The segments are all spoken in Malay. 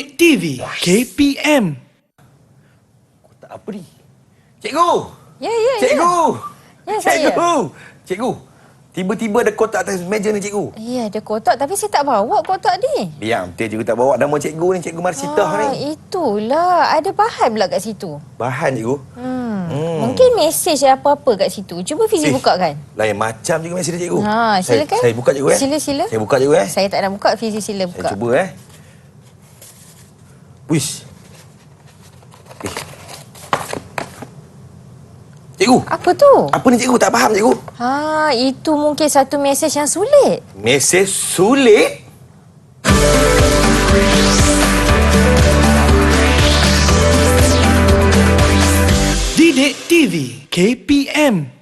Didik TV KPM. Kotak apa ni? Cikgu! Ya. Cikgu! Ya, Cikgu! Cikgu! Tiba-tiba ada kotak atas meja ni, cikgu. Ya, ada kotak tapi saya tak bawa kotak ni. Biar betul cikgu tak bawa nama cikgu ni, Cikgu Marsitah ni. Itulah. Ada bahan pula kat situ. Bahan, cikgu. Mungkin mesej apa-apa kat situ. Cuba Fizi buka kan. Lain macam juga mesej dia, cikgu. Silakan. Saya buka, cikgu. Sila. Saya buka, cikgu. Saya tak nak buka, Fizi sila buka. Saya cuba, Wish. Cikgu. Apa tu? Apa ni, cikgu? Tak faham, cikgu. Itu mungkin satu mesej yang sulit. Mesej sulit? Didik TV KPM.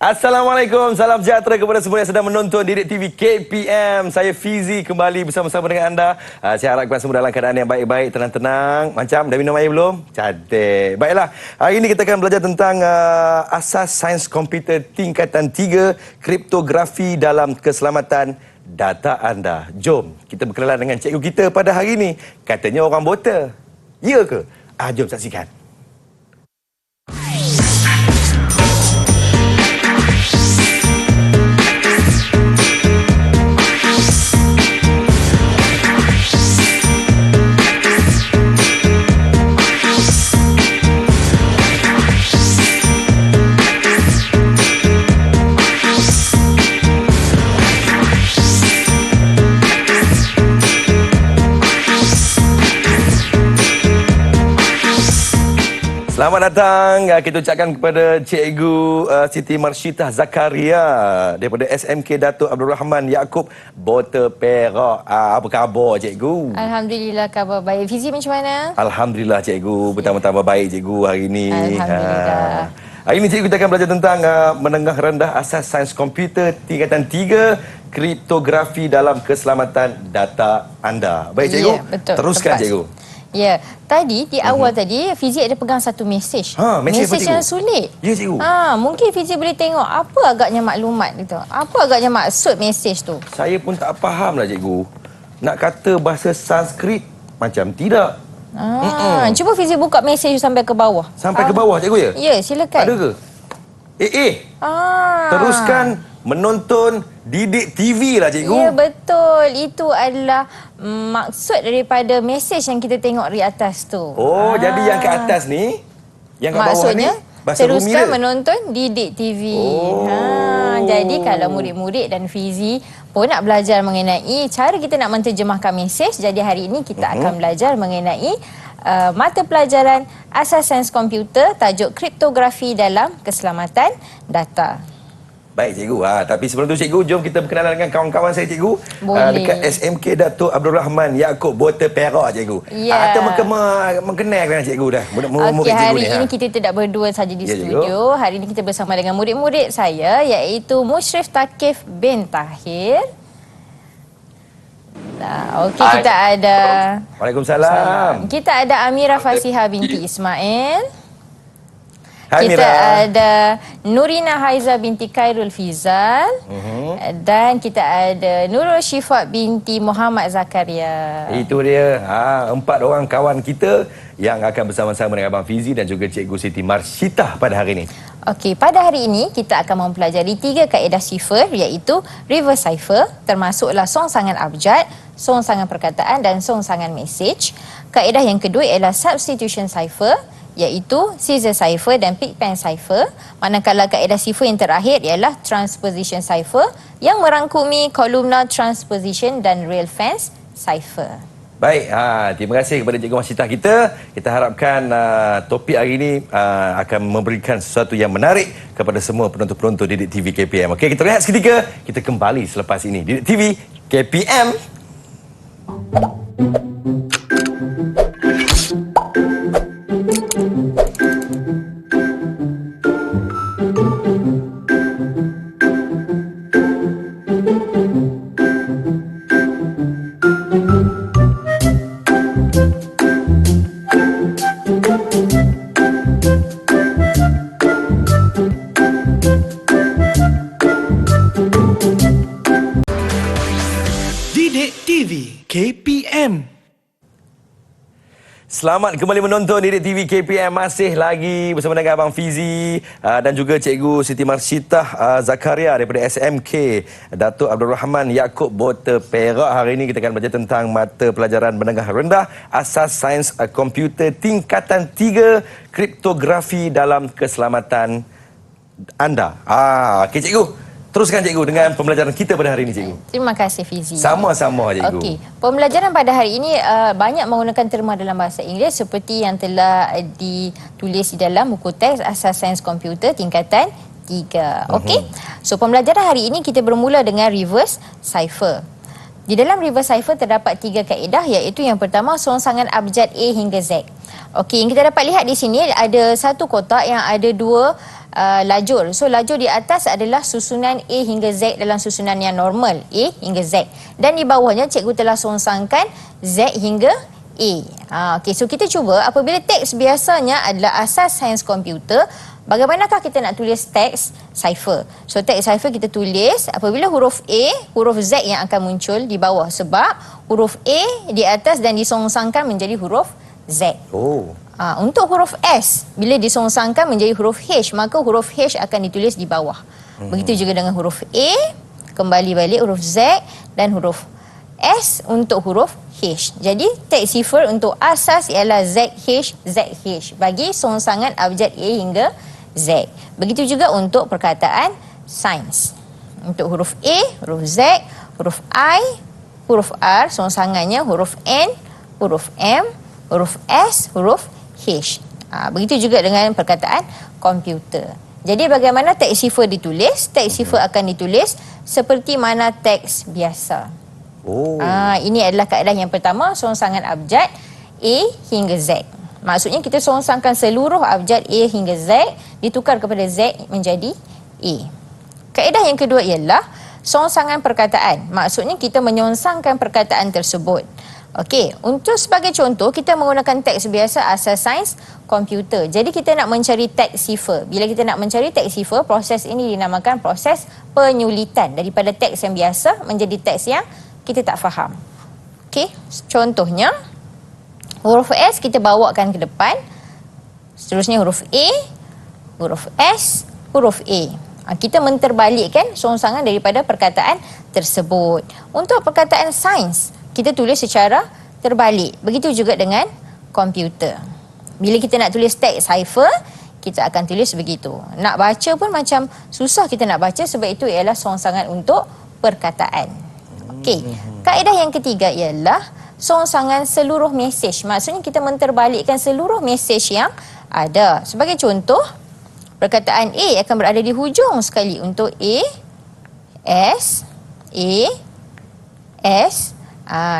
Assalamualaikum, salam sejahtera kepada semua yang sedang menonton Didik TV KPM. Saya Fizi kembali bersama-sama dengan anda. Saya harapkan semua dalam keadaan yang baik-baik, tenang-tenang. Macam, dah minum air belum? Cantik. Baiklah, hari ini kita akan belajar tentang asas sains komputer tingkatan 3, kriptografi dalam keselamatan data anda. Jom, kita berkenalan dengan cikgu kita pada hari ini. Katanya orang bota. Ya ke? Jom saksikan. Selamat datang. Kita ucapkan kepada Cikgu Siti Marsitah Zakaria daripada SMK Datuk Abdul Rahman Yaakob, Bota Perak. Apa khabar, Cikgu? Alhamdulillah, khabar baik. Fizi macam mana? Alhamdulillah, Cikgu. Bertambah-tambah baik, Cikgu, hari ini. Alhamdulillah. Hari ini, Cikgu, kita akan belajar tentang menengah rendah asas sains komputer tingkatan 3, kriptografi dalam keselamatan data anda. Baik, Cikgu. Ya, betul. Teruskan, Tepat. Cikgu. Ya, tadi di awal tadi Fizi ada pegang satu mesej. Mesej yang sulit. Ya, cikgu. Mungkin Fizi boleh tengok apa agaknya maklumat itu. Apa agaknya maksud mesej tu. Saya pun tak faham lah, cikgu. Nak kata bahasa Sanskrit macam tidak. Cuba Fizi buka mesej sampai ke bawah. Sampai ke bawah, cikgu, ya? Ya, silakan. Ada ke? Teruskan menonton Didik TV lah, cikgu. Ya, betul. Itu adalah maksud daripada mesej yang kita tengok di atas tu. Jadi yang ke atas ni, yang ke bawah ni, maksudnya, bahasa bumi teruskan dia. menonton Didik TV. Jadi kalau murid-murid dan Fizi pun nak belajar mengenai cara kita nak menterjemahkan mesej, jadi hari ini kita akan belajar mengenai mata pelajaran asas sains komputer tajuk kriptografi dalam keselamatan data. Baik, cikgu. Tapi sebelum tu, cikgu, jom kita berkenalan dengan kawan-kawan saya, cikgu. Boleh. Dekat SMK Datuk Abdul Rahman Yaakob, Bota Perak, cikgu. Ya. Atau mengenal dengan cikgu dah. Okey, hari ini kita tidak berdua saja di studio. Hari ini kita bersama dengan murid-murid saya, iaitu Mushrif Takif bin Tahir. Okey, kita ada... Waalaikumsalam. Kita ada Amira Fasiha binti Ismail. Hai, Kita Mira. ada Nurina Haiza binti Khairul Fizal. Dan kita ada Nurul Syifa binti Muhammad Zakaria. Itu dia. 4 orang kawan kita yang akan bersama-sama dengan Abang Fizi dan juga Cikgu Siti Marsitah pada hari ini. Okey, pada hari ini kita akan mempelajari 3 kaedah sifar, iaitu reverse cipher, termasuklah songsangan abjad, songsangan perkataan dan songsangan mesej. Kaedah yang kedua ialah substitution cipher, iaitu scissor cipher dan pigpen cipher. Manakala kaedah sifar yang terakhir ialah transposition cipher yang merangkumi columnar transposition dan real fence cipher. Baik, terima kasih kepada Cikgu Marsitah kita. Kita harapkan topik hari ini akan memberikan sesuatu yang menarik kepada semua penonton-penonton Didik TV KPM. Okey, kita rehat seketika. Kita kembali selepas ini. Didik TV KPM. KPM. Selamat kembali menonton Didik TV KPM. Masih lagi bersama dengan Abang Fizi dan juga Cikgu Siti Marsyitah Zakaria daripada SMK Datuk Abdul Rahman Yaakob Bota Perak. Hari ini kita akan belajar tentang mata pelajaran menengah rendah Asas Sains Komputer tingkatan 3 kriptografi dalam keselamatan anda. Okey Cikgu. Teruskan Cikgu dengan pembelajaran kita pada hari ini Cikgu. Terima kasih Fizi. Sama-sama Cikgu. Okey, pembelajaran pada hari ini banyak menggunakan terma dalam bahasa Inggeris seperti yang telah ditulis di dalam buku teks Asas Sains Komputer tingkatan 3. Okey. So pembelajaran hari ini kita bermula dengan reverse cipher. Di dalam reverse cipher terdapat 3 kaedah, iaitu yang pertama songsangan abjad A hingga Z. Okey, yang kita dapat lihat di sini ada satu kotak yang ada 2 lajur. So lajur di atas adalah susunan A hingga Z dalam susunan yang normal, A hingga Z. Dan di bawahnya cikgu telah songsangkan Z hingga A. Okey, so kita cuba apabila teks biasanya adalah asas sains komputer, bagaimanakah kita nak tulis teks cipher? So teks cipher kita tulis apabila huruf A, huruf Z yang akan muncul di bawah sebab huruf A di atas dan disongsangkan menjadi huruf Z. Untuk huruf S, bila disongsangkan menjadi huruf H, maka huruf H akan ditulis di bawah. Begitu juga dengan huruf A, kembali balik huruf Z dan huruf S untuk huruf H. Jadi teks cipher untuk asas ialah ZH, ZH bagi songsangan abjad A hingga Z. Begitu juga untuk perkataan sains. Untuk huruf A, huruf Z, huruf I, huruf R, songsangannya huruf N, huruf M, huruf S, huruf H. Begitu juga dengan perkataan komputer. Jadi bagaimana teks cipher ditulis? Teks cipher akan ditulis seperti mana teks biasa. Ini adalah kaedah yang pertama, songsangan abjad A hingga Z. Maksudnya kita songsangkan seluruh abjad A hingga Z ditukar kepada Z menjadi A. Kaedah yang kedua ialah songsangan perkataan. Maksudnya kita menyongsangkan perkataan tersebut. Okey, untuk sebagai contoh kita menggunakan teks biasa asas sains komputer. Jadi kita nak mencari teks cipher. Bila kita nak mencari teks cipher, proses ini dinamakan proses penyulitan daripada teks yang biasa menjadi teks yang kita tak faham. Okey, contohnya huruf S kita bawakan ke depan. Seterusnya huruf A, huruf S, huruf A. Kita menterbalikkan songsangan daripada perkataan tersebut. Untuk perkataan sains, kita tulis secara terbalik. Begitu juga dengan komputer. Bila kita nak tulis teks cipher, kita akan tulis begitu. Nak baca pun macam susah kita nak baca sebab itu ialah songsangan untuk perkataan. Okey. Kaedah yang ketiga ialah songsangan seluruh mesej. Maksudnya kita menterbalikkan seluruh mesej yang ada. Sebagai contoh, perkataan A akan berada di hujung sekali untuk A, S,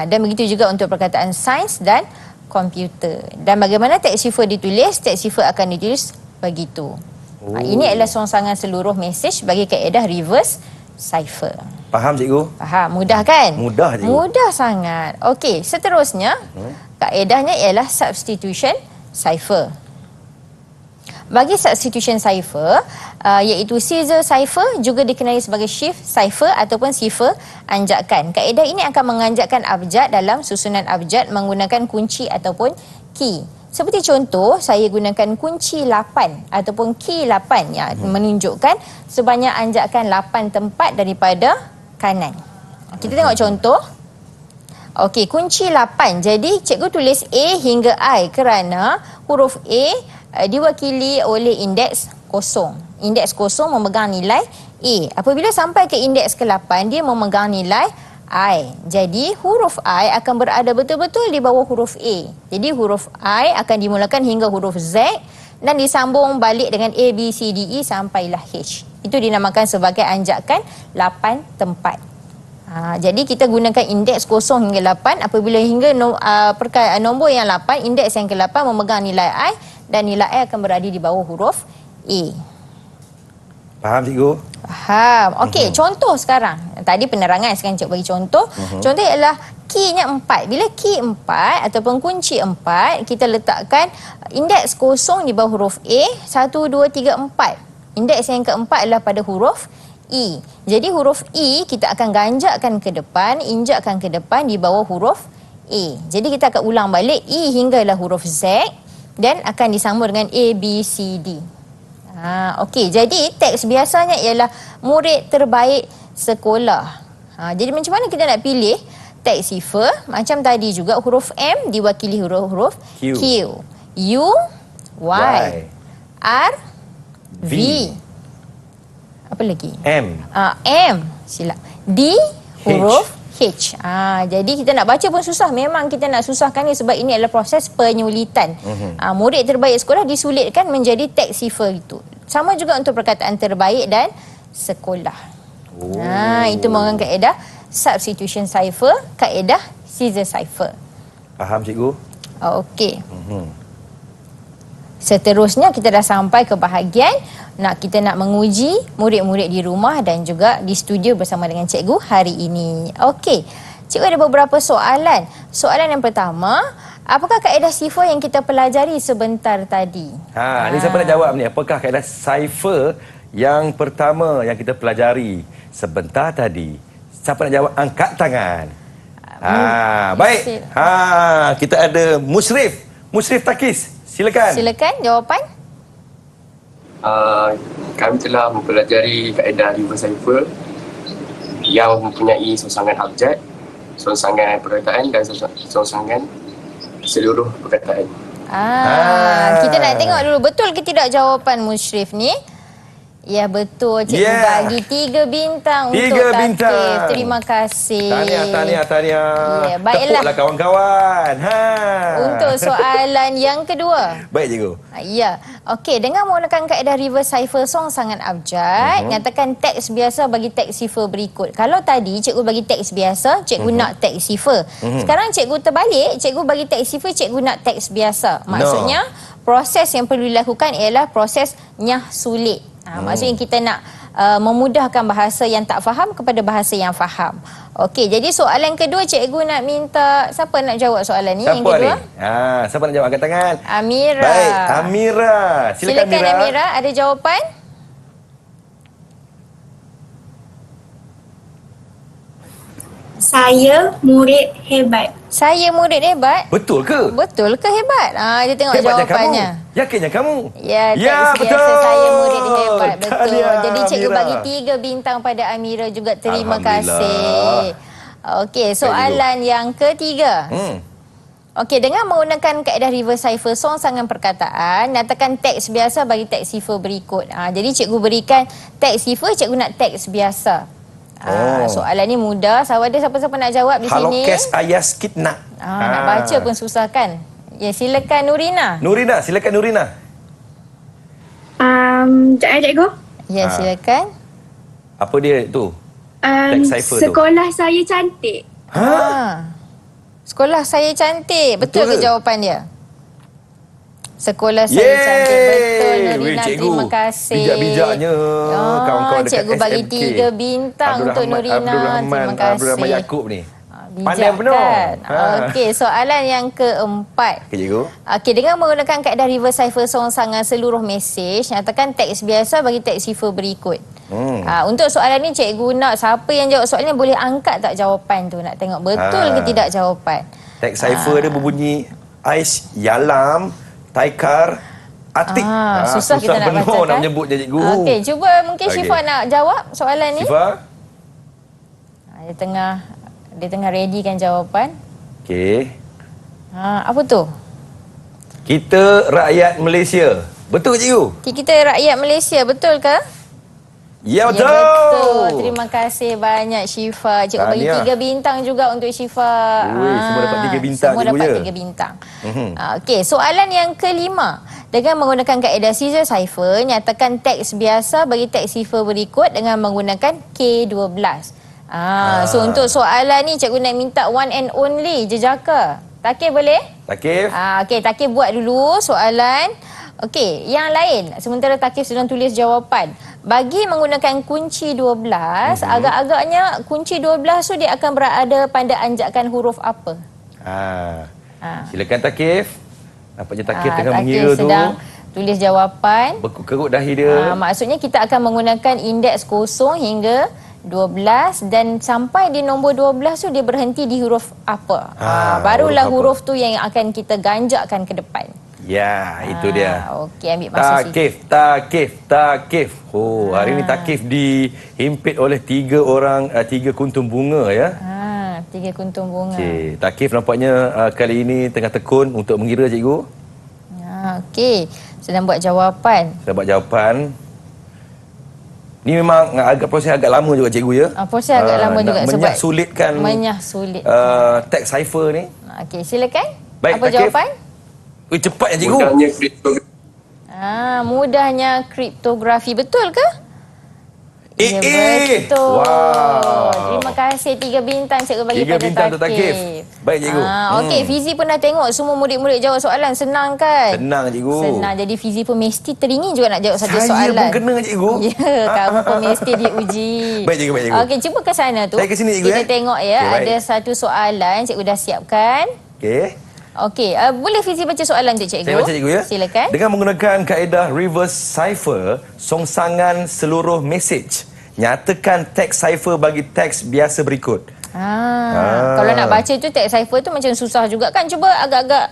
dan begitu juga untuk perkataan sains dan komputer. Dan bagaimana teks cipher ditulis? Teks cipher akan ditulis begitu. Ini adalah songsangan seluruh mesej bagi kaedah reverse cipher. Faham Cikgu? Faham. Mudah kan? Mudah Cikgu. Mudah sangat. Okey, seterusnya kaedahnya ialah substitution cipher. Bagi substitution cipher, iaitu scissor cipher juga dikenali sebagai shift cipher ataupun cipher anjakan. Kaedah ini akan menganjakkan abjad dalam susunan abjad menggunakan kunci ataupun key. Seperti contoh, saya gunakan kunci 8 ataupun key 8 yang menunjukkan sebanyak anjakan 8 tempat daripada kanan. Kita tengok contoh. Okey, kunci 8. Jadi cikgu tulis A hingga I kerana huruf A diwakili oleh indeks kosong. Indeks kosong memegang nilai A. Apabila sampai ke indeks ke-8, dia memegang nilai I. Jadi huruf I akan berada betul-betul di bawah huruf A. Jadi huruf I akan dimulakan hingga huruf Z dan disambung balik dengan A, B, C, D, E sampailah H. Itu dinamakan sebagai anjakan 8 tempat. Jadi kita gunakan indeks kosong hingga 8. Apabila hingga nombor yang 8, indeks yang ke-8 memegang nilai I dan nilai I akan berada di bawah huruf A. Faham Cikgu? Faham. Okey, contoh sekarang. Tadi penerangan, sekarang cikgu bagi contoh. Contoh ialah key-nya 4. Bila key 4 ataupun kunci 4, kita letakkan indeks kosong di bawah huruf A, 1, 2, 3, 4. Indeks yang keempat adalah pada huruf E. Jadi huruf E kita akan ganjakkan ke depan, injakkan ke depan di bawah huruf A. Jadi kita akan ulang balik E hinggalah huruf Z dan akan disambung dengan A, B, C, D. Okey, jadi teks biasanya ialah murid terbaik sekolah. Jadi macam mana kita nak pilih teks cipher? Macam tadi juga huruf M diwakili huruf Q. U, Y, R, V. Apa lagi? M. M, silap. D, huruf H. Jadi kita nak baca pun susah. Memang kita nak susahkan ni sebab ini adalah proses penyulitan. Murid terbaik sekolah disulitkan menjadi teks cipher itu. Sama juga untuk perkataan terbaik dan sekolah. Itu merupakan kaedah substitution cipher, kaedah scissor cipher. Faham cikgu? Okey. Seterusnya kita dah sampai ke bahagian kita nak menguji murid-murid di rumah dan juga di studio bersama dengan cikgu hari ini. Okey. Cikgu ada beberapa soalan. Soalan yang pertama, apakah kaedah cipher yang kita pelajari sebentar tadi? Ni siapa nak jawab ni? Apakah kaedah cipher yang pertama yang kita pelajari sebentar tadi? Siapa nak jawab? Angkat tangan. Baik. Kita ada Mushrif. Mushrif Takis. Silakan. Silakan jawapan. Kami telah mempelajari kaedah reverse cipher yang mempunyai songsangan abjad, songsangan perkataan dan songsangan seluruh perkataan. Kita nak tengok dulu betul ke tidak jawapan Mushrif ni. Ya betul, cikgu bagi 3 bintang untuk Takif. Terima kasih. Tahniah. Baiklah. Tepuklah kawan-kawan. Untuk soalan yang kedua. Baik cikgu. Ya. Okey, dengan menggunakan kaedah reverse cipher songsangan abjad, nyatakan teks biasa bagi teks cipher berikut. Kalau tadi cikgu bagi teks biasa, cikgu nak teks cipher. Sekarang cikgu terbalik, cikgu bagi teks cipher, cikgu nak teks biasa. Maksudnya proses yang perlu dilakukan ialah proses nyah sulit. Maksudnya kita nak memudahkan bahasa yang tak faham kepada bahasa yang faham. Okey, jadi soalan kedua cikgu nak minta siapa nak jawab soalan ni? Siapa yang kedua? ni? Siapa nak jawab? Angkat tangan. Amira. Baik, Amira. Silakan Amira. Amira, ada jawapan? Saya murid hebat. Saya murid hebat. Betul ke? Betul ke hebat? Dia tengok Hebatnya jawapannya. kamu. Yakinnya kamu? Ya, teks betul. biasa saya murid hebat. Betul. Tahniah, Jadi cikgu Amira. bagi 3 bintang pada Amira juga. Terima Alhamdulillah. kasih. Okey, soalan yang ketiga. Okey, dengan menggunakan kaedah reverse cipher songsangan perkataan, nyatakan teks biasa bagi teks cipher berikut. Jadi cikgu berikan teks cipher, cikgu nak teks biasa. Soalan ni mudah. Ada siapa-siapa nak jawab di sini? Halokes ayas kitna. Nak baca pun susah kan? Ya, silakan Nurina. Silakan Nurina. Sekejap cikgu. Ya, silakan. Apa dia tu? Teks cipher tu. Sekolah saya cantik. Sekolah saya cantik. Betul ke Betul. jawapan dia? Sekolah saya cantik. Betul Nurina. Terima kasih. Bijak-bijaknya kawan-kawan dekat cikgu bagi SMK. 3 bintang untuk Nurina. Terima kasih. Abdul Rahman Yaakob ni. Bijak penuh. kan? Okey, soalan yang keempat. Okey, cikgu. Okey, dengan menggunakan kaedah reverse cipher songsangan seluruh mesej, nyatakan teks biasa bagi teks cipher berikut. Untuk soalan ni cikgu nak siapa yang jawab soalan ni boleh angkat tak jawapan tu, nak tengok betul ke tidak jawapan. Teks cipher dia berbunyi Ais Yalam Taikar Atik. Susah kita nak penuh bacakan. nak menyebut je cikgu. Okey, cuba mungkin Syifa nak jawab soalan ni. Syifa? Dia tengah readykan jawapan. Okey. Apa tu? Kita rakyat Malaysia. Betul ke cikgu? Kita rakyat Malaysia, betul ke? Ya, betul. Ya, betul. Terima kasih banyak Syifa. Cikgu bagi Tahniah. 3 bintang juga untuk Syifa. Semua dapat 3 bintang, Semua cikgu, dapat ya? 3 bintang. Okey, soalan yang kelima. Dengan menggunakan kaedah scissor cipher, nyatakan teks biasa bagi teks cipher berikut dengan menggunakan K12. So untuk soalan ni cikgu nak minta one and only jejaka. Takif boleh? Takif. Okey, Takif buat dulu soalan. Okey, yang lain. Sementara Takif sedang tulis jawapan. Bagi menggunakan kunci 12, agak-agaknya kunci 12 tu dia akan berada pada anjakan huruf apa? Silakan Takif. Nampaknya Takif tengah Takif mengira tu. sedang Tulis jawapan. Berkerut dahi dia. Maksudnya kita akan menggunakan indeks 0 hingga 12 dan sampai di nombor 12 tu dia berhenti di huruf apa. Barulah huruf tu yang akan kita ganjakkan ke depan. Ya, itu dia. Okey, ambil masa sikit. Takif. Oh, hari ni Takif dihimpit oleh 3 kuntum bunga ya. 3 kuntum bunga. Okey, Takif nampaknya kali ini tengah tekun untuk mengira cikgu. Okey, sedang buat jawapan. Ni memang proses agak lama juga cikgu ya. Proses agak lama juga sebab menyahsulitkan teks cipher ni. Okey, silakan. Baik, apa Takif. jawapan? Cepat ya cikgu. Mudahnya kriptografi. Mudahnya kriptografi. Betul ke? Ya, betul. Wow. Terima kasih 3 bintang cikgu bagi 3 pada bintang untuk Takif. Baik cikgu. Okey, Fizi pun dah tengok semua murid-murid jawab soalan. Senang kan? Senang cikgu. Senang. Jadi Fizi pun mesti teringin juga nak jawab satu soalan. Saya pun kena cikgu. Ya, kamu pun mesti diuji. Baik cikgu. Okey, cuba ke sana tu. Saya ke sini cikgu. Kita tengok ya, okay, ada satu soalan cikgu dah siapkan. Okey, boleh Fizi baca soalan tu cikgu? Saya baca cikgu ya. Silakan. Dengan menggunakan kaedah reverse cipher, songsangan seluruh mesej. Nyatakan teks cipher bagi teks biasa berikut. Kalau nak baca tu teks cipher tu macam susah juga kan. Cuba agak-agak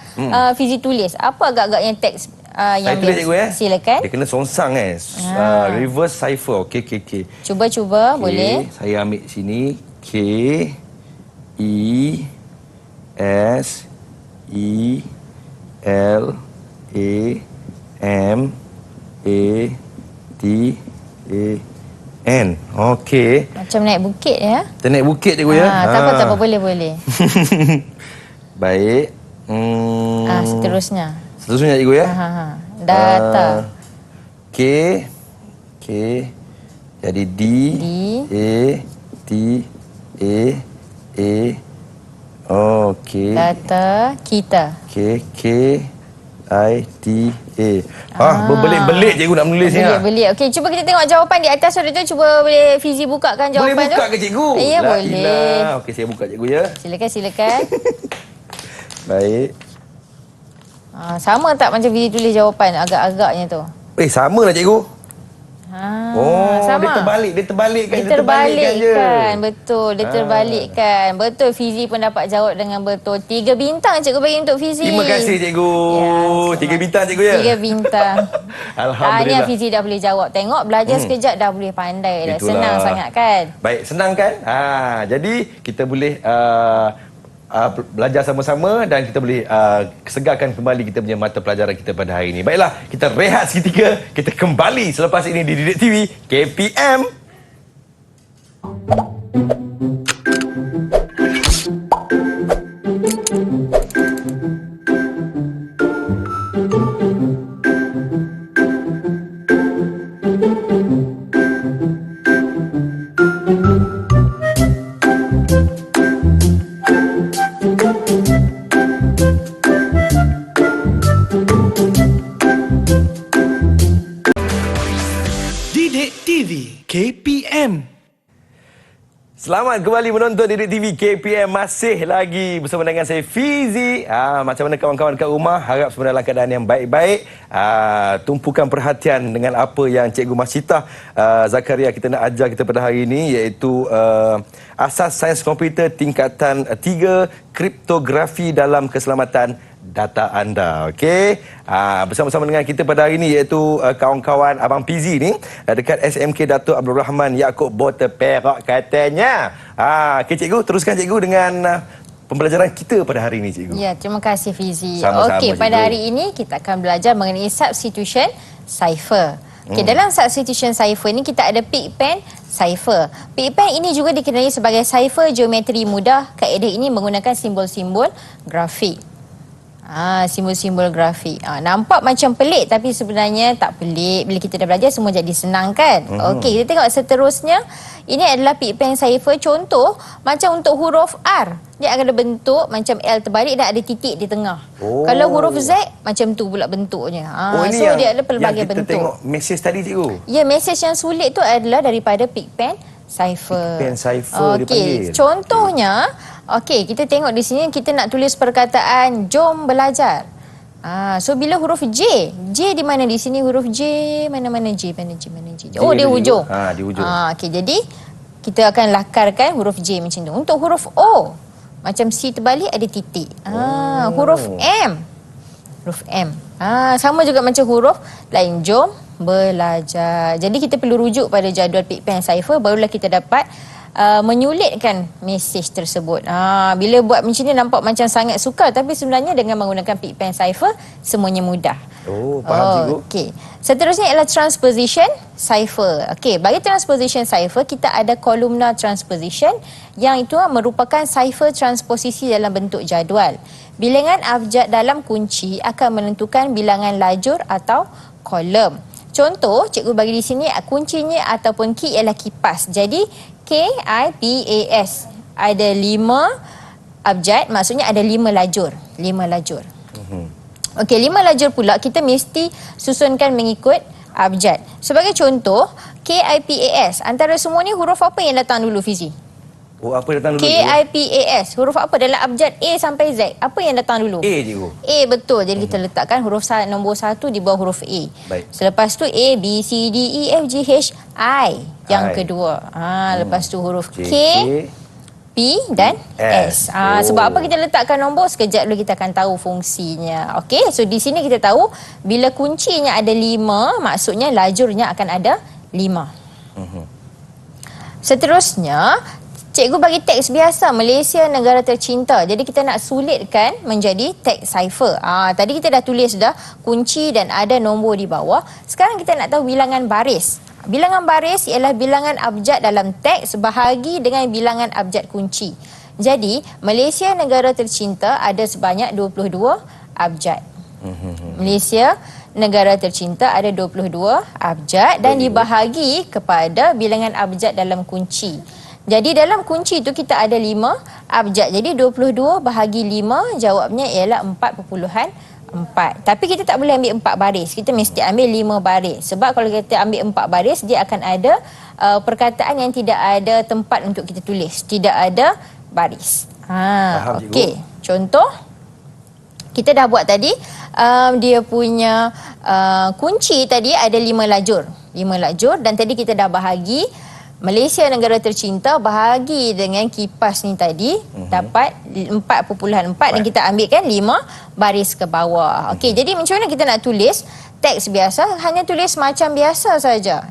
Fizi tulis. Apa agak-agaknya teks yang saya tulis cikgu ya. Silakan. Dia kena songsang reverse cipher. Okey. Cuba boleh. Saya ambil sini K E S E L A M A T A N. Okey. Macam naik bukit ya. Kita naik bukit cikgu ya. Tak apa boleh. Baik. Seterusnya cikgu ya. Data. K jadi D A T A okey. Data kita. K I T A. Berbelit-belit cikgu nak menulis ni. Berbelit. Okey, cuba kita tengok jawapan di atas surat tu. Cuba boleh Fizi bukakan jawapan tu. Boleh buka ke cikgu? Ya, boleh. Okey, saya buka cikgu ya. Silakan. Baik. Sama tak macam Fizi tulis jawapan agak-agaknya tu? Sama lah cikgu. Sama. Dia terbalikkan Betul, dia terbalikkan. Betul, Fizi pun dapat jawab dengan betul. 3 bintang cikgu bagi untuk Fizi. Terima kasih cikgu. 3 bintang cikgu ya. 3 bintang. Alhamdulillah. Fizi dah boleh jawab. Tengok, belajar sekejap dah boleh pandai dah. Itulah. Senang sangat kan? Baik, senang kan? Jadi kita boleh belajar sama-sama dan kita boleh segarkan kembali kita punya mata pelajaran kita pada hari ini. Baiklah, kita rehat seketika. Kita kembali selepas ini di Didik TV KPM. Didik TV KPM. Selamat kembali menonton Didik TV KPM. Masih lagi bersama dengan saya Fizi. Macam mana kawan-kawan kat rumah? Harap semua dalam keadaan yang baik-baik. Tumpukan perhatian dengan apa yang Cikgu Masyidah Zakaria kita nak ajar kita pada hari ini, iaitu asas sains komputer tingkatan 3, kriptografi dalam keselamatan data anda. Okey. Bersama-sama dengan kita pada hari ini iaitu kawan-kawan Abang Fizi ni dekat SMK Datuk Abdul Rahman Yaakob Bota Perak katanya. Okey cikgu, teruskan cikgu dengan pembelajaran kita pada hari ini cikgu. Ya, terima kasih Fizi. Sama-sama, Okey, pada cikgu. hari ini kita akan belajar mengenai substitution cipher. Okey, dalam substitution cipher ni kita ada Pigpen cipher. Pigpen ini juga dikenali sebagai cipher geometri mudah. Kaedah ini menggunakan simbol-simbol grafik. Simbol-simbol grafik. Nampak macam pelik tapi sebenarnya tak pelik. Bila kita dah belajar semua jadi senang kan? Okey, kita tengok seterusnya. Ini adalah Pigpen cipher. Contoh macam untuk huruf R, dia akan ada bentuk macam L terbalik dan ada titik di tengah. Kalau huruf Z macam tu pula bentuknya. Ini So dia ada pelbagai yang kita bentuk. tengok mesej tadi cikgu. Ya, mesej yang sulit tu adalah daripada Pigpen cipher. Pigpen cipher dipanggil. Contohnya, kita tengok di sini kita nak tulis perkataan jom belajar. So bila huruf J di mana di sini huruf J? Mana J? Oh, dia hujung. Di hujung. Okey, jadi kita akan lakarkan huruf J macam tu. Untuk huruf O, macam C terbalik ada titik. Huruf M. Huruf M. Sama juga macam huruf lain. Jom belajar. Jadi kita perlu rujuk pada jadual Pick Pen Cipher, barulah kita dapat menyulitkan mesej tersebut. Bila buat macam ni nampak macam sangat sukar, tapi sebenarnya dengan menggunakan Pick Pen Cipher semuanya mudah. Faham cikgu. Okey. Seterusnya ialah transposition cipher. Okey, bagi transposition cipher kita ada columnar transposition yang itu merupakan cipher transposisi dalam bentuk jadual. Bilangan abjad dalam kunci akan menentukan bilangan lajur atau kolom. Contoh, cikgu bagi di sini kuncinya ataupun key ialah kipas. Jadi KIPAS ada 5 abjad, maksudnya ada 5 lajur. 5 lajur. Okey, 5 lajur pula kita mesti susunkan mengikut abjad. Sebagai contoh, KIPAS. Antara semua ni huruf apa yang datang dulu, Fizi? Apa datang dulu? KIPAS. Huruf apa dalam abjad A sampai Z? Apa yang datang dulu? A, cikgu. A, betul. Jadi kita letakkan huruf nombor 1 di bawah huruf A. Baik. Selepas tu A, B, C, D, E, F, G, H, I. Yang kedua. Lepas tu huruf K, P dan S. Sebab apa kita letakkan nombor? Sekejap dulu kita akan tahu fungsinya. Okey, so di sini kita tahu bila kuncinya ada 5, maksudnya lajurnya akan ada 5. Seterusnya, cikgu bagi teks biasa Malaysia negara tercinta. Jadi kita nak sulitkan menjadi teks cipher. Tadi kita dah tulis dah kunci dan ada nombor di bawah. Sekarang kita nak tahu bilangan baris. Bilangan baris ialah bilangan abjad dalam teks bahagi dengan bilangan abjad kunci. Jadi, Malaysia negara tercinta ada sebanyak 22 abjad. Malaysia negara tercinta ada 22 abjad dan dibahagi kepada bilangan abjad dalam kunci. Jadi dalam kunci itu kita ada 5 abjad. Jadi 22 bahagi 5 jawabnya ialah 4.4. Tapi kita tak boleh ambil 4 baris. Kita mesti ambil 5 baris. Sebab kalau kita ambil 4 baris, dia akan ada perkataan yang tidak ada tempat untuk kita tulis. Tidak ada baris. Okey. Contoh, kita dah buat tadi. Dia punya kunci tadi ada 5 lajur. 5 lajur dan tadi kita dah bahagi Malaysia negara tercinta bahagi dengan kipas ni tadi dapat 4.4 dan kita ambilkan 5 baris ke bawah. Okey, jadi macam mana kita nak tulis teks biasa? Hanya tulis macam biasa saja.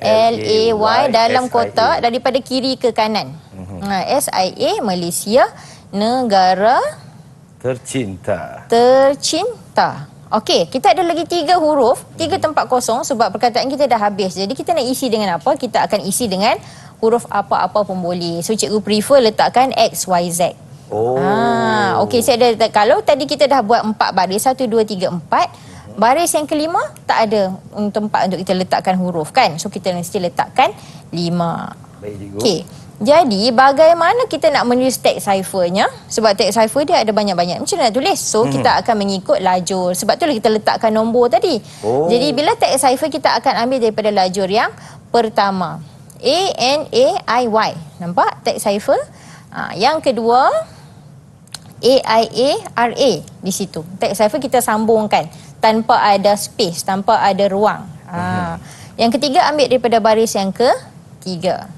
MALAY dalam kotak daripada kiri ke kanan. SIA Malaysia negara tercinta. Okey, kita ada lagi 3 huruf, 3 tempat kosong sebab perkataan kita dah habis. Jadi kita nak isi dengan apa? Kita akan isi dengan huruf apa-apa pun boleh. So cikgu prefer letakkan X, Y, Z. Okey, saya ada kalau tadi kita dah buat 4 baris, 1, 2, 3, 4. Baris yang kelima tak ada tempat untuk kita letakkan huruf kan? So kita mesti letakkan 5. Baik, cikgu. Okey. Jadi, bagaimana kita nak menulis teks ciphernya? Sebab teks cipher dia ada banyak-banyak. Macam mana nak tulis? So, kita akan mengikut lajur. Sebab itulah kita letakkan nombor tadi. Jadi, bila teks cipher, kita akan ambil daripada lajur yang pertama. ANAIY. Nampak teks cipher? Yang kedua, AIARA di situ. Teks cipher kita sambungkan tanpa ada space, tanpa ada ruang. Yang ketiga, ambil daripada baris yang ketiga.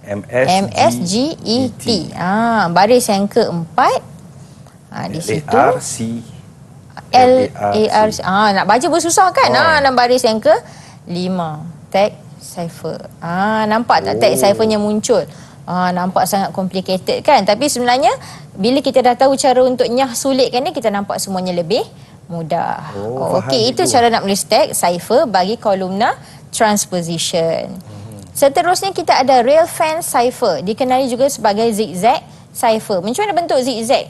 MSGET. Baris yang keempat. Di situ. LARC. Nak baca pun susah kan? Dan baris yang ke-5. Teks cipher. Nampak tak teks ciphernya muncul? Nampak sangat complicated kan? Tapi sebenarnya bila kita dah tahu cara untuk nyah sulitkan ni, kita nampak semuanya lebih mudah. Okey, itu cara nak menulis teks cipher bagi kolumna transposition. Seterusnya kita ada rail fence cipher, dikenali juga sebagai zigzag cipher. Macam mana bentuk zigzag?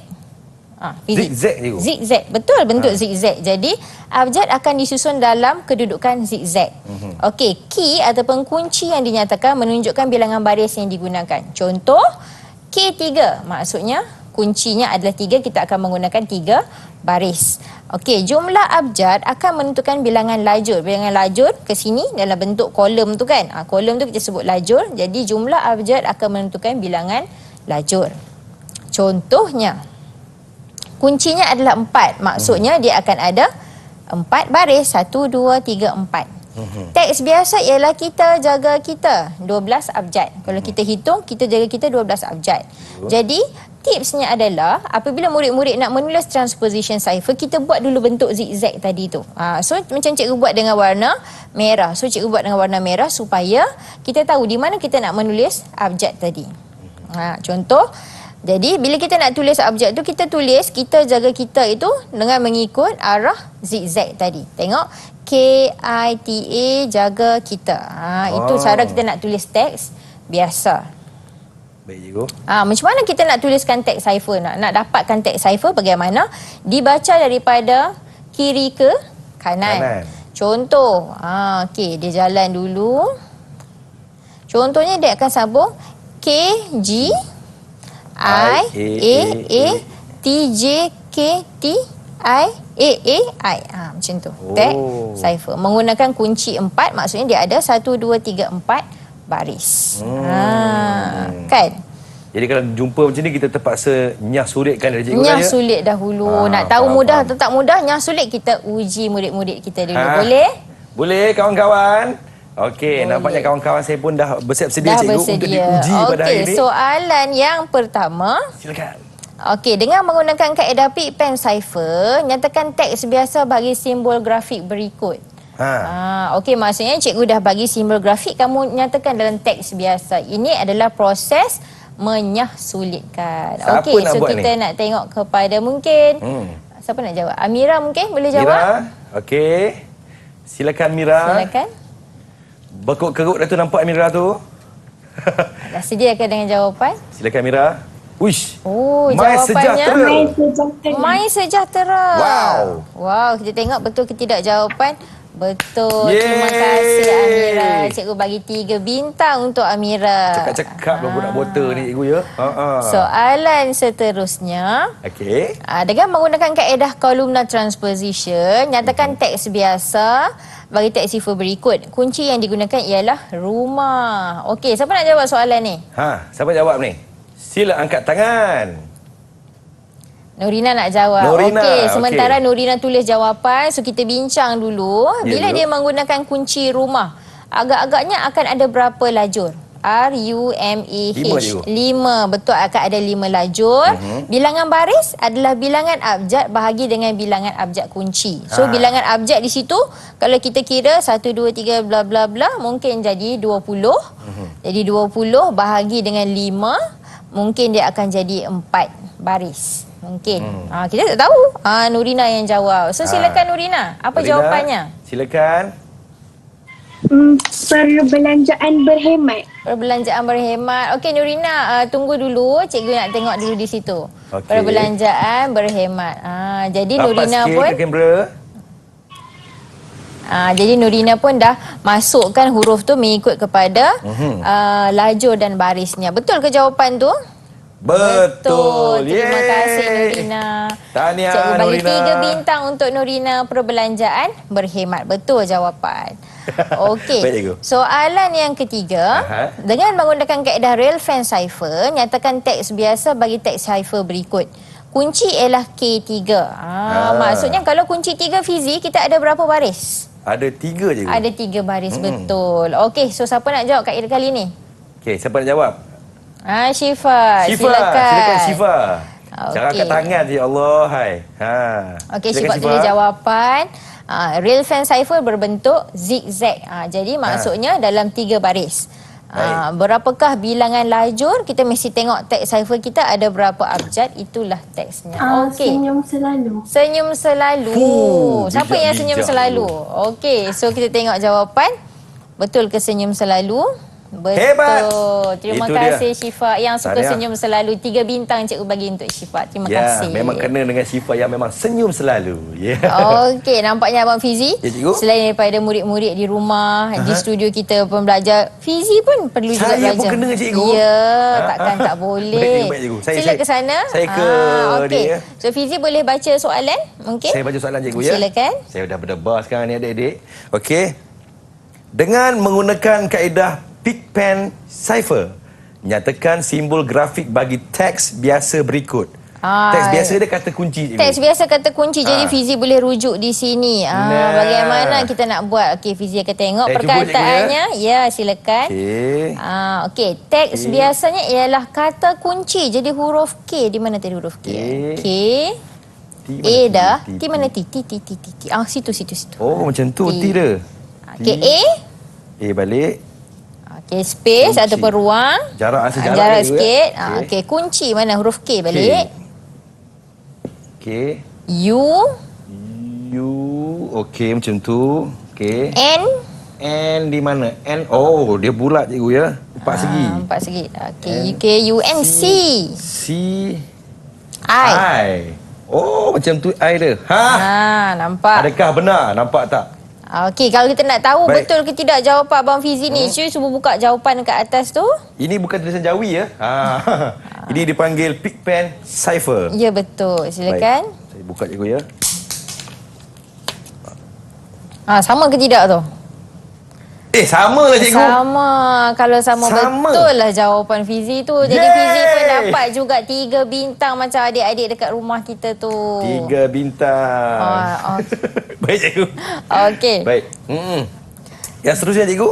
Zigzag cikgu. Zigzag, betul bentuk zigzag. Jadi abjad akan disusun dalam kedudukan zigzag. Okey, key ataupun kunci yang dinyatakan menunjukkan bilangan baris yang digunakan. Contoh K3, maksudnya kuncinya adalah 3, kita akan menggunakan 3 baris. Okey, jumlah abjad akan menentukan bilangan lajur. Bilangan lajur ke sini dalam bentuk kolom tu kan. Kolom tu kita sebut lajur. Jadi jumlah abjad akan menentukan bilangan lajur. Contohnya, kuncinya adalah 4. Maksudnya dia akan ada 4 baris. 1, 2, 3, 4. Teks biasa ialah kita jaga kita 12 abjad. Kalau kita hitung, kita jaga kita 12 abjad. Jadi, tipsnya adalah apabila murid-murid nak menulis transposition cipher, kita buat dulu bentuk zigzag tadi tu. So, macam cikgu buat dengan warna merah. So, cikgu buat dengan warna merah supaya kita tahu di mana kita nak menulis abjad tadi. Contoh, jadi bila kita nak tulis abjad tu, kita tulis kita jaga kita itu dengan mengikut arah zigzag tadi. Tengok, KITA jaga kita. Itu cara kita nak tulis teks biasa. Baik, cikgu. Macam mana kita nak tuliskan teks cipher? Nak dapatkan teks cipher bagaimana? Dibaca daripada kiri ke kanan. Contoh, okey, dia jalan dulu. Contohnya dia akan sambung K, G, I, A, A, T, J, K, T, I, A, A, I. Macam tu. Teks cipher. Menggunakan kunci 4, maksudnya dia ada 1, 2, 3, 4 baris. Kan? Jadi kalau jumpa macam ni, kita terpaksa nyah sulitkan dari cikgu. Nyah sulit dahulu. Nak tahu mudah atau tak mudah, nyah sulit kita uji murid-murid kita dulu. Boleh? Boleh, kawan-kawan. Okey, nampaknya kawan-kawan saya pun dah bersiap sedia, cikgu, untuk diuji pada hari ini. Soalan yang pertama. Silakan. Okey, dengan menggunakan kaedah Pig Pen Cipher, nyatakan teks biasa bagi simbol grafik berikut. Okey, maksudnya cikgu dah bagi simbol grafik, kamu nyatakan dalam teks biasa. Ini adalah proses menyah sulitkan. Okey, so kita nak tengok kepada mungkin siapa nak jawab? Amira mungkin boleh jawab? Mira, okey. Silakan Mira. Silakan. Berkerut dah tu, nampak Mira tu. Dah sediakan dengan jawapan? Silakan Mira. Wish. Jawapannya Mai sejahtera. Wow, kita tengok betul ke tidak jawapan? Betul. Terima kasih Amira. Cikgu bagi 3 bintang untuk Amira. Cakap-cakap lah budak botol ni, cikgu, ya. Soalan seterusnya. Okey. Dengan menggunakan kaedah columnar transposition, nyatakan teks biasa bagi teks cipher berikut. Kunci yang digunakan ialah rumah. Okey, siapa nak jawab soalan ni? Siapa jawab ni? Sila angkat tangan. Nurina nak jawab. Okey, sementara Nurina tulis jawapan, so kita bincang dulu. Bila dia menggunakan kunci rumah, agak-agaknya akan ada berapa lajur? R-U-M-A-H. 5. Betul, akan ada 5 lajur. Bilangan baris adalah bilangan abjad bahagi dengan bilangan abjad kunci. So, bilangan abjad di situ, kalau kita kira 1, 2, 3, bla bla bla, mungkin jadi 20. Jadi 20 bahagi dengan 5, mungkin dia akan jadi 4 baris. Mungkin. Kita tak tahu. Nurina yang jawab. So, silakan Nurina. Apa jawapannya? Silakan. Perbelanjaan berhemat. Perbelanjaan berhemat. Okey Nurina, tunggu dulu. Cikgu nak tengok dulu di situ. Okay. Perbelanjaan berhemat. Jadi Rapat Nurina sikit pun ke kamera. jadi Nurina pun dah masukkan huruf tu mengikut kepada lajur dan barisnya. Betul ke jawapan tu? Betul. Terima kasih Nurina. Tahniah Cikgu bagi Nurina. 3 bintang untuk Nurina. Perbelanjaan berhemat. Betul jawapan. Okey. Baik, cikgu. Soalan yang ketiga. Dengan menggunakan kaedah real fan cipher, nyatakan teks biasa bagi teks cipher berikut. Kunci ialah K3. Maksudnya kalau kunci 3 fizi, kita ada berapa baris? Ada 3 je. Ada 3 baris, betul. Okey, so siapa nak jawab kaedah kali ni? Okey, siapa nak jawab? Syifa. Silakan Syifa. Okey. Jangan angkat tangan je, Allah. Hai. Okey, Syifa tulis jawapan. Real fan cipher berbentuk zigzag. Jadi maksudnya dalam 3 baris. Berapakah bilangan lajur? Kita mesti tengok teks cipher kita ada berapa abjad. Itulah teksnya. Okey. Senyum selalu. Senyum selalu. Siapa yang senyum selalu? Okey, so kita tengok jawapan. Betul ke senyum selalu? Betul. Hebat. Terima Itu kasih dia. Syifa yang suka Tahniah. senyum selalu. 3 bintang cikgu bagi untuk Syifa. Terima kasih. Memang kena dengan Syifa yang memang senyum selalu. Okey, nampaknya Abang Fizi, cikgu. selain daripada murid-murid di rumah, di studio kita pembelajar, Fizi pun perlu juga belajar. Saya pun kena, cikgu. Ya, takkan tak boleh. Baik, cikgu. Sila ke sana. Saya ke okey. dia. So Fizi boleh baca soalan mungkin? Saya baca soalan, cikgu, ya. Silakan. Saya dah berdebar sekarang ni, adik-adik. Okey. Dengan menggunakan kaedah Pig Pen Cipher, nyatakan simbol grafik bagi teks biasa berikut. Teks biasa dia kata kunci cikgu. Teks biasa kata kunci. Jadi Fizi boleh rujuk di sini. Bagaimana kita nak buat? Okey, Fizi akan tengok perkataannya. Ya, silakan. Okey, teks biasanya ialah kata kunci. Jadi huruf K. Di mana tadi huruf K? K. A dah. T mana T? T. Situ. Oh, macam tu T dia. Okey, A. A balik. Okey, space Kunci. ataupun ruang. Jarak Jarak sikit. Okey, kunci mana huruf K balik. Okey. U. Okey, macam tu. Okey. N. N di mana? N. Oh, dia bulat cikgu ya. Empat segi. Empat segi. Okey, UK, U, N, C. C. I. Oh, macam tu I dia. Nampak. Adakah benar? Nampak tak? Okey, kalau kita nak tahu Baik. betul ke tidak jawapan Abang Fizi ni, cuba buka jawapan dekat atas tu. Ini bukan tulisan Jawi ya. Ini dipanggil Pigpen Cipher. Ya, betul. Silakan. Baik. Saya buka cikgu ya. Sama ke tidak tu? Sama lah cikgu. Sama. Kalau sama betul lah jawapan Fizi tu. Jadi Fizi pun dapat juga 3 bintang macam adik-adik dekat rumah kita tu. 3 bintang. Baik cikgu. Okey. Baik. Yang seterusnya cikgu?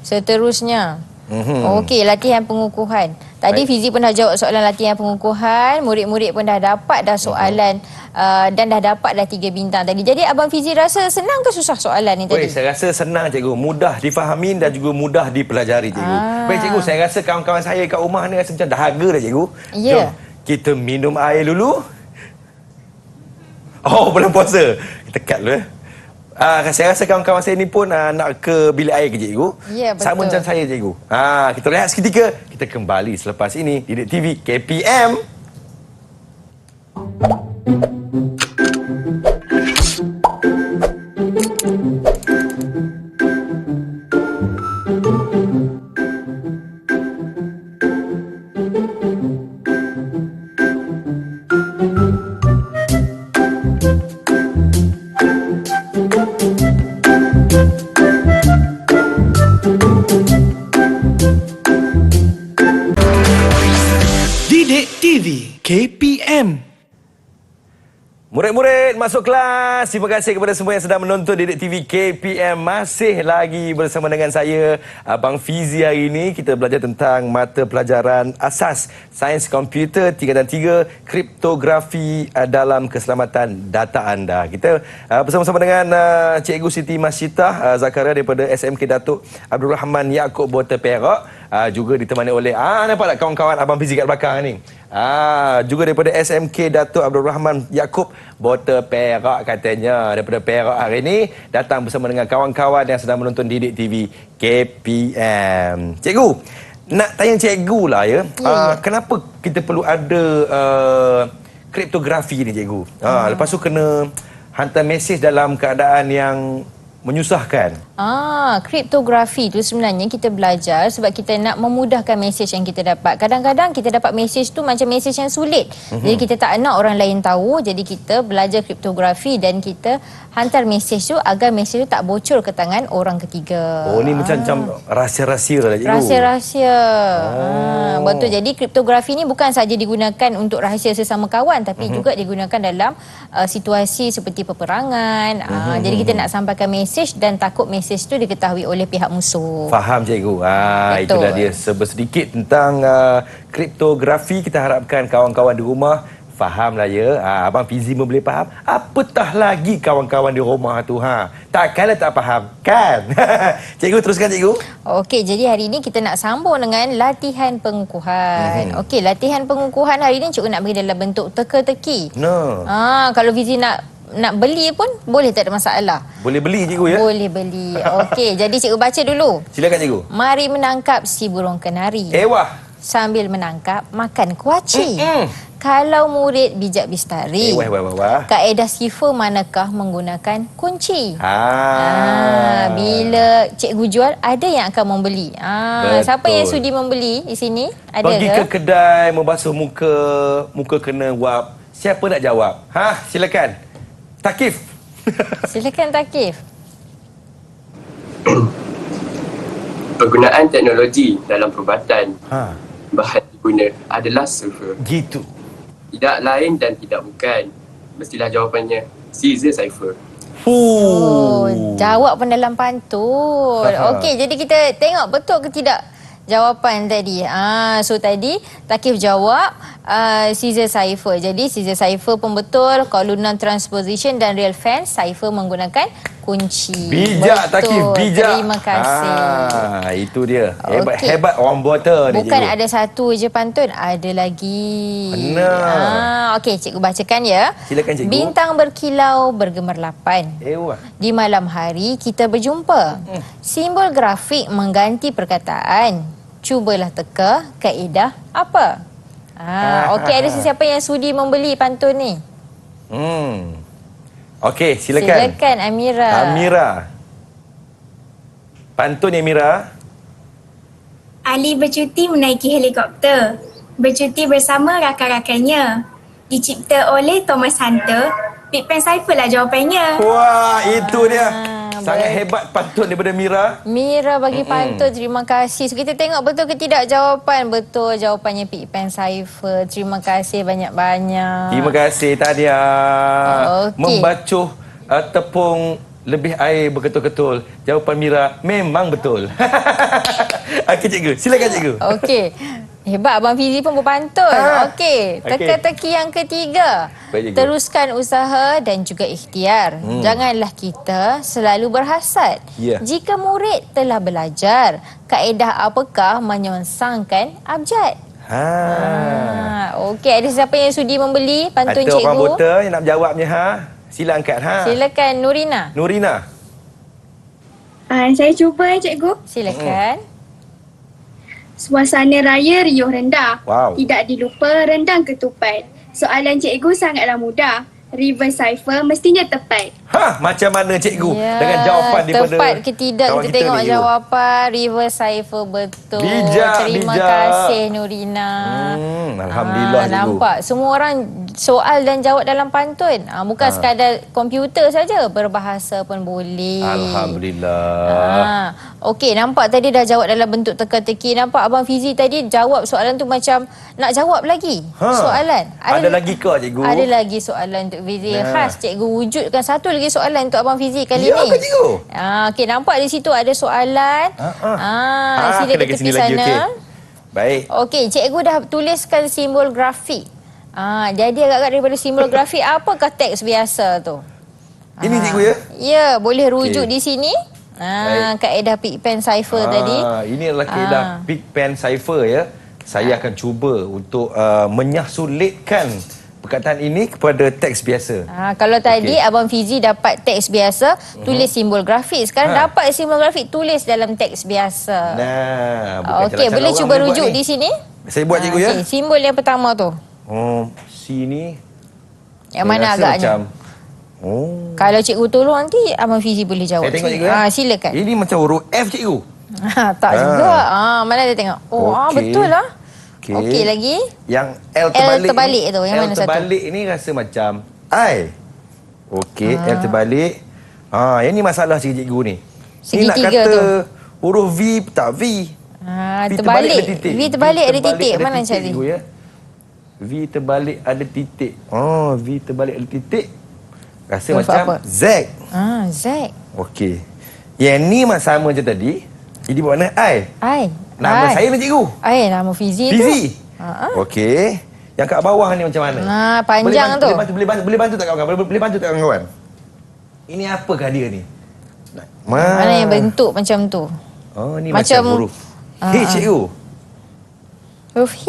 Seterusnya. Okey, latihan pengukuhan. Tadi Fizi pun dah jawab soalan latihan pengukuhan. Murid-murid pun dah dapat dah soalan dan dah dapat dah 3 bintang tadi. Jadi Abang Fizi rasa senang ke susah soalan ni tadi? Saya rasa senang cikgu. Mudah difahami dan juga mudah dipelajari cikgu. Baik cikgu, saya rasa kawan-kawan saya kat rumah ni rasa macam dahaga dah cikgu. Ya. Jom kita minum air dulu. Oh, bulan puasa. Kita cut dulu saya rasa kawan-kawan saya ni pun nak ke bilik air ke cikgu. Ya, betul. Sama macam saya cikgu. Kita rehat seketika. Kita kembali selepas ini Didik TV KPM. Didik TV KPM. Murid-murid masuk kelas. Terima kasih kepada semua yang sedang menonton Didik TV KPM. Masih lagi bersama dengan saya, Abang Fizi. Hari ini kita belajar tentang mata pelajaran asas Sains Komputer tingkatan 3, kriptografi dalam keselamatan data anda. Kita bersama-sama dengan Cikgu Siti Masyidah Zakaria daripada SMK Datuk Abdul Rahman Yaakob Bota Perak. Juga ditemani oleh nampak tak kawan-kawan Abang Fizi kat belakang ni. Juga daripada SMK Datuk Abdul Rahman Yaakob Bota Perak katanya. Daripada Perak hari ini datang bersama dengan kawan-kawan yang sedang menonton Didik TV KPM. Cikgu, nak tanya cikgu lah ya. Kenapa kita perlu ada kriptografi ni cikgu? Lepas tu kena hantar mesej dalam keadaan yang menyusahkan. Kriptografi tu sebenarnya kita belajar sebab kita nak memudahkan mesej yang kita dapat. Kadang-kadang kita dapat mesej tu macam mesej yang sulit. Jadi kita tak nak orang lain tahu. Jadi kita belajar kriptografi dan kita hantar mesej tu agar mesej tu tak bocor ke tangan orang ketiga. Oh, ni macam rahsia-rahsia lah cikgu. Rahsia-rahsia. Betul. Jadi kriptografi ni bukan saja digunakan untuk rahsia sesama kawan tapi juga digunakan dalam situasi seperti peperangan. Jadi kita nak sampaikan mesej dan takut mesej tu diketahui oleh pihak musuh. Faham cikgu. Itulah dia sedikit tentang kriptografi. Kita harapkan kawan-kawan di rumah fahamlah ya. Abang Fizi boleh faham. Apatah lagi kawan-kawan di rumah tu. Takkanlah tak faham kan? Cikgu teruskan cikgu. Okey, jadi hari ini kita nak sambung dengan latihan pengukuhan. Okey, latihan pengukuhan hari ini cikgu nak bagi dalam bentuk teka-teki. Kalau Fizi nak beli pun boleh, tak ada masalah. Boleh beli cikgu ya? Boleh beli. Okey, jadi cikgu baca dulu. Silakan cikgu. Mari menangkap si burung kenari. Wah. Sambil menangkap makan kuaci. Kalau murid bijak bistari. Wah. Kaedah sifar manakah menggunakan kunci? Bila cikgu jual, ada yang akan membeli. Siapa yang sudi membeli di sini? Ada pergi ke kedai membasuh muka kena wap. Siapa nak jawab? Silakan. Takif. Silakan Takif. Penggunaan teknologi dalam perubatan bahan diguna adalah sulfur. Gitu. Tidak lain dan tidak bukan. Mestilah jawapannya Caesar Cipher. Oh, jawab pun dalam pantun. Okey, jadi kita tengok betul ke tidak jawapan tadi. So tadi Thaqif jawab Caesar Cipher. Jadi Caesar Cipher pun betul. Kalau non-transposition dan real fans, Cipher menggunakan kunci. Bijak Thaqif, bijak. Terima kasih. Itu dia. Hebat, Okey. hebat orang buata ni, Bukan cikgu. ada satu je pantun, ada lagi. Benar. Okey, cikgu bacakan ya. Silakan, cikgu. Bintang berkilau bergemerlapan. Wah. Di malam hari kita berjumpa. Simbol grafik mengganti perkataan. Cubalah teka kaedah apa? Okey, ada sesiapa yang sudi membeli pantun ni? Okey, silakan. Silakan Amira. Amira. Pantun Amira. Ali bercuti menaiki helikopter. Bercuti bersama rakan-rakannya. Dicipta oleh Thomas Hunter. Big Pen Cipher lah jawapannya. Wah, itu dia. Sangat baik. hebat pantun daripada Mira. Mira bagi pantun, terima kasih. So, kita tengok betul ke tidak jawapan. Betul jawapannya Big Pen Cipher. Terima kasih banyak-banyak. Terima kasih Tadia. Okey. Membacuh tepung lebih air berketul-ketul. Jawapan Mira memang betul. Okey cikgu, silakan cikgu. Okey. Hebat Abang Fizi pun berpantun. Okey. Okey. Teka-teki yang ketiga. Baik, cikgu. Teruskan usaha dan juga ikhtiar. Janganlah kita selalu berhasad. Ya. Jika murid telah belajar, kaedah apakah menyongsangkan abjad? Okey, ada siapa yang sudi membeli pantun Ada cikgu? orang buta yang nak jawabnya Sila angkat Silakan Nurina. Nurina. Saya cuba cikgu. Silakan. Suasana raya riuh rendah. Wow. Tidak dilupa rendang ketupat. Soalan cikgu sangatlah mudah. River Cipher mestinya tepat. Macam mana cikgu Ya, dengan jawapan daripada tepat ke tidak kawan kita kita tengok ni, cikgu? jawapan River Cipher betul. Bijak, Terima bijak. kasih Nurina. Alhamdulillah, cikgu. Nampak semua orang soal dan jawab dalam pantun. Bukan sekadar komputer saja, berbahasa pun boleh. Alhamdulillah. Okey, nampak tadi dah jawab dalam bentuk teka-teki. Nampak Abang Fizi tadi jawab soalan tu macam nak jawab lagi soalan. Ada lagi ke cikgu? Ada lagi soalan untuk Fizi. Ya. Khas cikgu wujudkan satu lagi soalan untuk Abang Fizi kali Ya ni. ke, cikgu? Okey, nampak di situ ada soalan. Sila kena ke ke tepi sini lagi, sana. okey. Baik. Okey, cikgu dah tuliskan simbol grafik. Jadi agak-agak daripada simbol grafik, apakah teks biasa tu? Ini cikgu ya? Ya, boleh rujuk Okey. di sini. Baik. Kaedah Big Pen Cipher tadi. Ini adalah kaedah Big Pen Cipher ya. Saya akan cuba untuk menyahsulitkan perkataan ini kepada teks biasa. Kalau tadi Abang Fizi dapat teks biasa, tulis simbol grafik. Sekarang dapat simbol grafik, tulis dalam teks biasa. Bukan Okey, cara-cara boleh orang cuba buat rujuk ni. di sini. Saya buat cikgu ya. Okey, simbol yang pertama tu. Sini. Yang Saya mana rasa agaknya? Macam, Kalau cikgu tolong nanti Abang Fizi boleh jawab. saya tengok sini. cikgu ya. Silakan. Ini macam huruf F cikgu. Tak juga. Mana dia tengok? Okey. Betul lah. Okey. Okey lagi. Yang L terbalik, terbalik tu, yang L mana satu? terbalik ni rasa macam I. Okey, L terbalik. Yang ni masalah cikgu ni. Ni nak Segitiga kata tu. huruf V tak V. V Terbalik. ada titik. V terbalik ada titik. ada Mana cari? cikgu, ya? V terbalik ada titik. V terbalik ada titik. Rasa Huruf macam apa? Z. Z. Okey. Yang ni sama je tadi. Jadi buat mana I? Nama saya ni cikgu. Nama Fizi tu. Fizi. Okey. Yang kat bawah ni macam mana? Panjang tu. Boleh bantu tak kawan-kawan? Boleh bantu tak kawan-kawan? Ini apakah dia ni? Mana yang bentuk macam tu? Ni Macam- macam huruf H cikgu. Huruf H.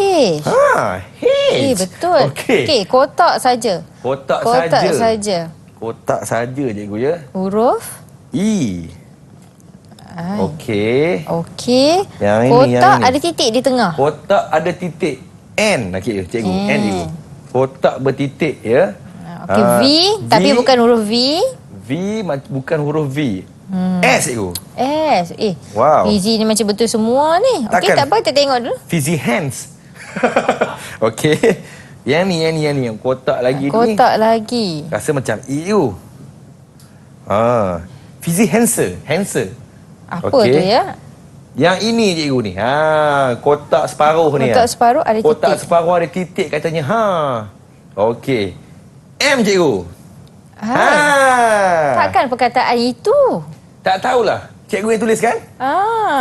H. Betul. Okey. Kotak saja. Kotak Kotak saja. saja. Kotak saja cikgu ya. Huruf E. Okey. Okey. Yang ini, Kotak yang ini. ada titik di tengah. Kotak ada titik N. Okey cikgu. N cikgu. Kotak bertitik ya. Okey, V, tapi bukan huruf V. V bukan huruf V. S cikgu. S. Wow. Fizi ni macam betul semua ni. Okey, Takkan? tak apa, kita tengok dulu. Fizzy hands. Okey. Yang ni. Yang kotak lagi ni. Kotak lagi. Rasa macam EU. Fizzy hanser. Apa Okey. tu ya? Yang ini cikgu ni. Kotak separuh ni. Kotak separuh ada Kotak titik. separuh ada titik katanya. Okey. M cikgu. Takkan perkataan itu? Tak tahulah. Cikgu yang tulis kan?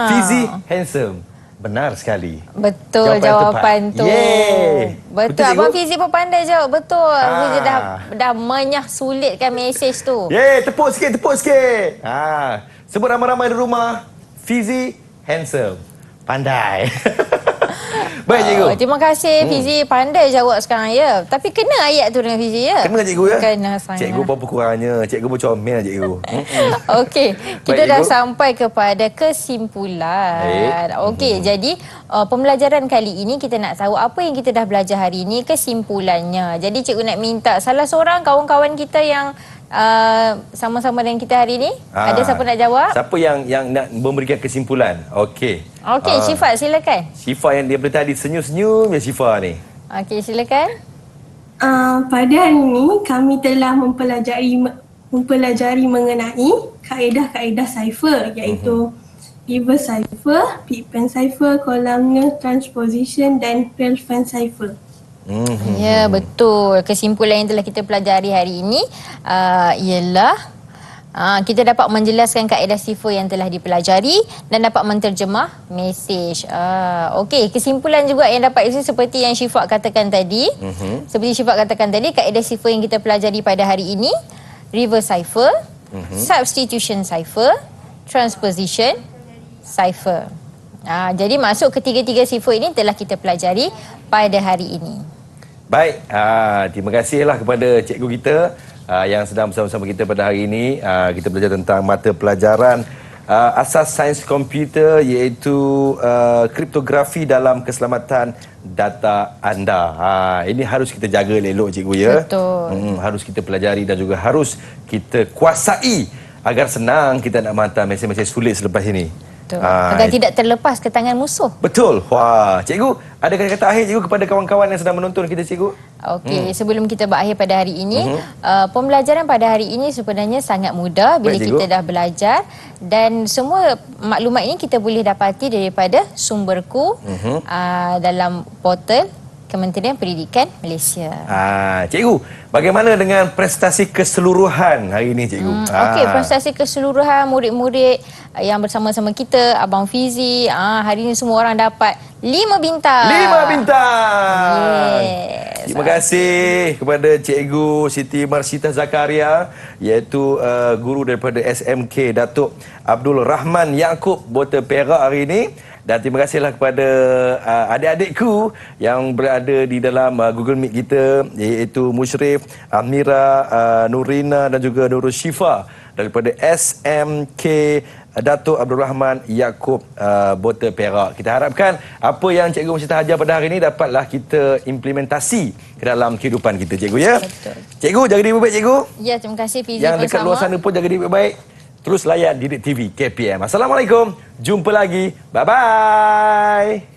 Fizi handsome. Benar sekali. Betul Jawapan jawapan tu. Yeay. Betul. Betul, Abang cikgu? Fizi pun pandai jawab. Betul. Dia dah menyah sulitkan mesej tu. Tepuk sikit, tepuk sikit. Sebut ramai-ramai di rumah. Fizi handsome. Pandai. Baik cikgu. Terima kasih Fizi, pandai jawab sekarang ya. Tapi kena ayat tu dengan Fizi ya. Kena cikgu ya? Kena sangat. Cikgu apa kurangnya? Cikgu pun comel cikgu. Okey, kita Baik, dah cikgu. sampai kepada kesimpulan. Okey, jadi pembelajaran kali ini kita nak tahu apa yang kita dah belajar hari ini, kesimpulannya. Jadi cikgu nak minta salah seorang kawan-kawan kita yang sama-sama dengan kita hari ini, ada siapa nak jawab? Siapa yang nak memberikan kesimpulan? Okey. Okey, Syifa silakan. Syifa yang dia tadi senyum-senyum ya Syifa ni. Okey, silakan. Pada hari ini kami telah mempelajari mengenai kaedah-kaedah cipher iaitu reverse cipher, Big Bang cipher, columnar transposition dan relevant cipher. Ya, betul. Kesimpulan yang telah kita pelajari hari ini ialah kita dapat menjelaskan kaedah cipher yang telah dipelajari dan dapat menterjemah mesej. Okey, kesimpulan juga yang dapat isi seperti yang Syifa katakan tadi. Seperti Syifa katakan tadi, kaedah cipher yang kita pelajari pada hari ini, reverse cipher, substitution cipher, transposition cipher. Jadi masuk ketiga-tiga cipher ini telah kita pelajari pada hari ini. Baik, terima kasihlah kepada cikgu kita yang sedang bersama-sama kita pada hari ini. Kita belajar tentang mata pelajaran asas sains komputer iaitu kriptografi dalam keselamatan data anda. Ini harus kita jaga elok cikgu ya. Betul. Harus kita pelajari dan juga harus kita kuasai agar senang kita nak menghantar mesej-mesej sulit selepas ini. Betul. Agar tidak terlepas ke tangan musuh. Betul. Wah, cikgu, ada kata-kata akhir cikgu kepada kawan-kawan yang sedang menonton kita cikgu? Okey, sebelum kita berakhir pada hari ini, pembelajaran pada hari ini sebenarnya sangat mudah bila Baik, kita cikgu. dah belajar dan semua maklumat ini kita boleh dapati daripada sumberku dalam portal Kementerian Pendidikan Malaysia. Cikgu, bagaimana dengan prestasi keseluruhan hari ini cikgu? Okey, prestasi keseluruhan murid-murid yang bersama-sama kita, Abang Fizi, hari ini semua orang dapat 5 bintang. 5 bintang. Yes. Terima kasih kepada Cikgu Siti Marsita Zakaria iaitu guru daripada SMK Datuk Abdul Rahman Yaakob Bota Perak hari ini. Dan terima kasihlah kepada adik-adikku yang berada di dalam Google Meet kita iaitu Musyrif, Amira, Nurina dan juga Nurul Syifa daripada SMK Datuk Abdul Rahman Yaakob Bota Perak. Kita harapkan apa yang Cikgu Marsita ajar pada hari ini dapatlah kita implementasi ke dalam kehidupan kita cikgu ya. Betul. Cikgu jaga diri baik cikgu. Ya, terima kasih Fizi Yang dekat luar sana pun jaga diri baik. Terus layan Didik TV KPM. Assalamualaikum. Jumpa lagi. Bye-bye.